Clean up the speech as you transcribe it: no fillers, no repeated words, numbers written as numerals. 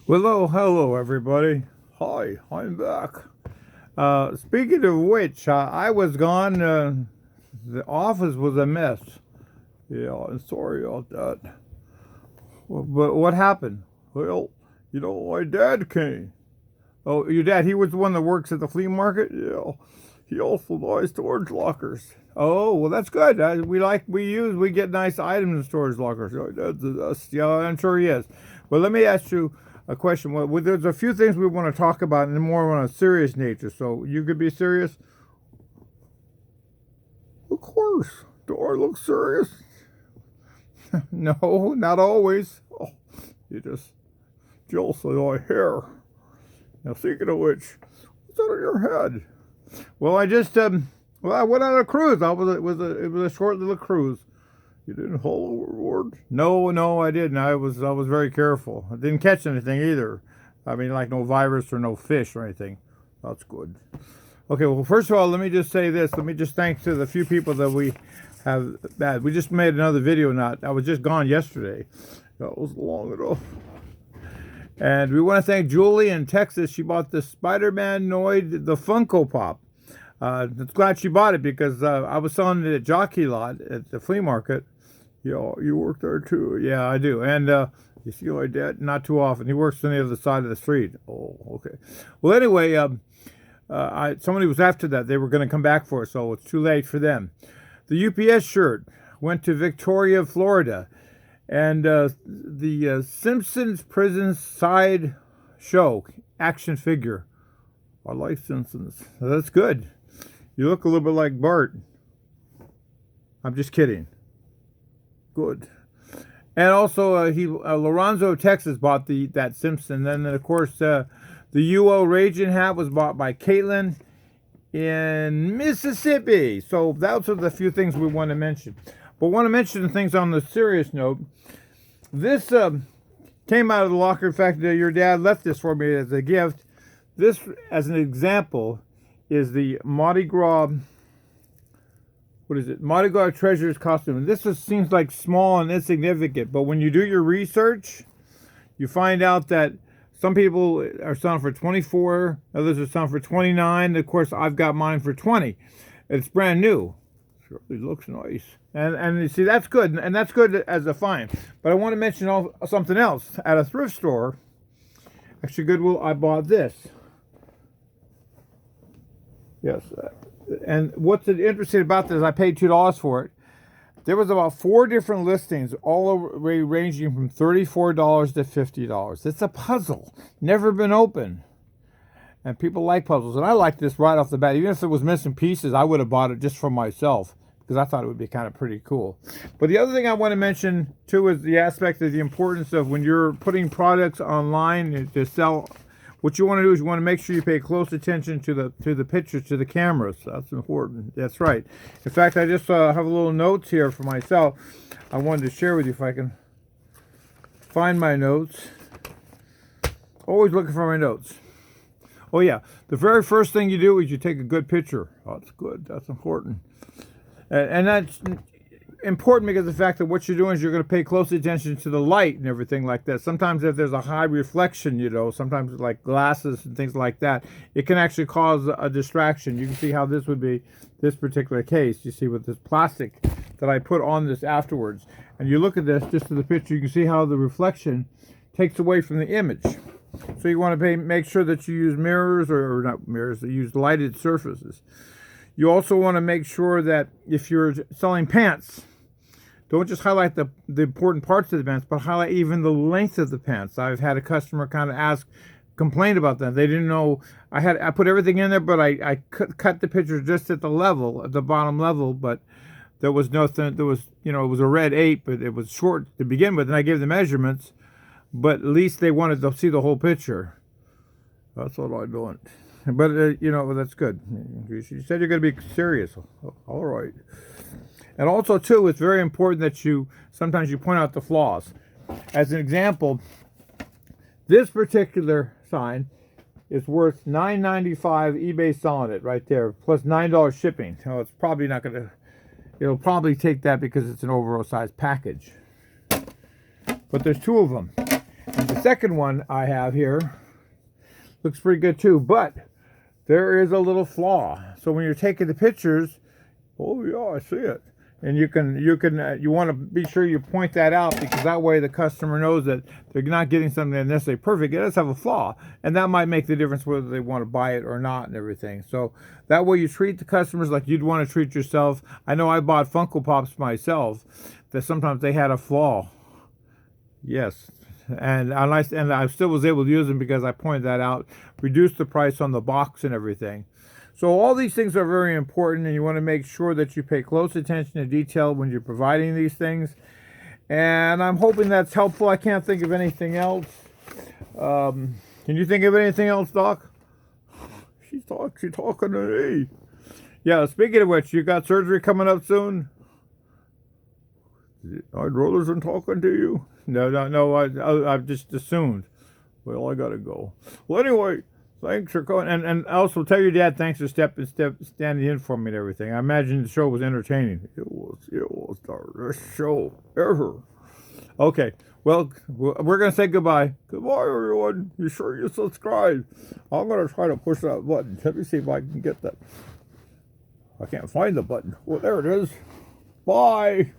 Well, hello, everybody. Hi, I'm back. Speaking of which, I was gone. The office was a mess. Yeah, I'm sorry about that. But what happened? Well, my dad came. Oh, your dad, he was the one that works at the flea market? Yeah. He also buys storage lockers. Oh, well, that's good. We get nice items in storage lockers. Oh, yeah, I'm sure he is. But let me ask you a question. Well, there's a few things we want to talk about, and more on a serious nature. So you could be serious. Of course. Do I look serious? No, not always. Oh, you just jealous of my hair. Now, speaking of which, what's under your head? Well, I went on a cruise. It was a short little cruise. You didn't haul overboard? No, I didn't. I was very careful. I didn't catch anything either. I mean, like no virus or no fish or anything. That's good. Okay, well, first of all, let me just say this. Let me just thank to the few people that we have. We just made another video. I was just gone yesterday. That was long enough. And we want to thank Julie in Texas. She bought the Spider-Man Noid, the Funko Pop. I'm glad she bought it because I was selling it at Jockey Lot at the flea market. Yeah, you work there too. Yeah, I do. And you see my dad? Not too often. He works on the other side of the street. Oh, okay. Well, anyway, somebody was after that. They were going to come back for it, so it's too late for them. The UPS shirt went to Victoria, Florida. And the Simpsons Prison Side Show action figure. I like Simpsons. That's good. You look a little bit like Bart. I'm just kidding. Good. And also, Lorenzo, Texas bought that Simpson. And then, of course, the UO Raging hat was bought by Caitlin in Mississippi. So those are the few things we want to mention. But want to mention things on the serious note. This came out of the locker. In fact, your dad left this for me as a gift. This, as an example, is the Mardi Gras. What is it? Mardi Gras Treasures costume. And seems like small and insignificant, but when you do your research, you find out that some people are selling for $24, others are selling for $29. Of course, I've got mine for $20. It's brand new. It looks nice. And you see, that's good. And that's good as a find. But I want to mention something else. At a thrift store, actually Goodwill, I bought this. Yes. And what's interesting about this, I paid $2 for it. There was about 4 different listings, all ranging from $34 to $50. It's a puzzle. Never been opened. And people like puzzles. And I like this right off the bat. Even if it was missing pieces, I would have bought it just for myself because I thought it would be kind of pretty cool. But the other thing I want to mention, too, is the aspect of the importance of when you're putting products online to sell. What you want to do is you want to make sure you pay close attention to the pictures, to the cameras. That's important. That's right. In fact, I just have a little notes here for myself. I wanted to share with you if I can find my notes. Always looking for my notes. Oh, yeah. The very first thing you do is you take a good picture. Oh, that's good. That's important. And that's important because of the fact that what you're doing is you're going to pay close attention to the light and everything like that. Sometimes if there's a high reflection, sometimes like glasses and things like that, it can actually cause a distraction. You can see how this would be this particular case. You see with this plastic that I put on this afterwards. And you look at this, just to the picture, you can see how the reflection takes away from the image. So you want to make sure that you use mirrors, or not mirrors, you use lighted surfaces. You also want to make sure that if you're selling pants, don't just highlight the important parts of the pants, but highlight even the length of the pants. I've had a customer kind of complain about that. They didn't know, I put everything in there, but I cut the picture just at the bottom level, but there was nothing, it was a red 8, but it was short to begin with, and I gave the measurements, but at least they wanted to see the whole picture. That's what I'm doing. But, that's good. You said you're going to be serious. All right. And also, too, it's very important that sometimes you point out the flaws. As an example, this particular sign is worth $9.95 eBay selling it right there, plus $9 shipping. So it's probably not going to, it'll probably take that because it's an oversized package. But there's 2 of them. And the second one I have here looks pretty good too, but there is a little flaw. So when you're taking the pictures, oh yeah, I see it. And you want to be sure you point that out, because that way the customer knows that they're not getting something that's necessarily perfect. It does have a flaw, and that might make the difference whether they want to buy it or not and everything. So that way you treat the customers like you'd want to treat yourself. I know I bought Funko Pops myself that sometimes they had a flaw. Yes. And I still was able to use them because I pointed that out, reduced the price on the box and everything. So all these things are very important, and you want to make sure that you pay close attention to detail when you're providing these things. And I'm hoping that's helpful. I can't think of anything else. Can you think of anything else, Doc? She's talking to me. Yeah, speaking of which, you got surgery coming up soon? I'd rather than talking to you. No, I've just assumed. Well, I gotta go. Well, anyway, thanks for coming, and also tell your dad thanks for standing in for me and everything. I imagine the show was entertaining. It was the best show ever. Okay, well, we're gonna say goodbye. Goodbye, everyone. You sure you subscribe? I'm gonna try to push that button. Let me see if I can get that. I can't find the button. Well, there it is. Bye.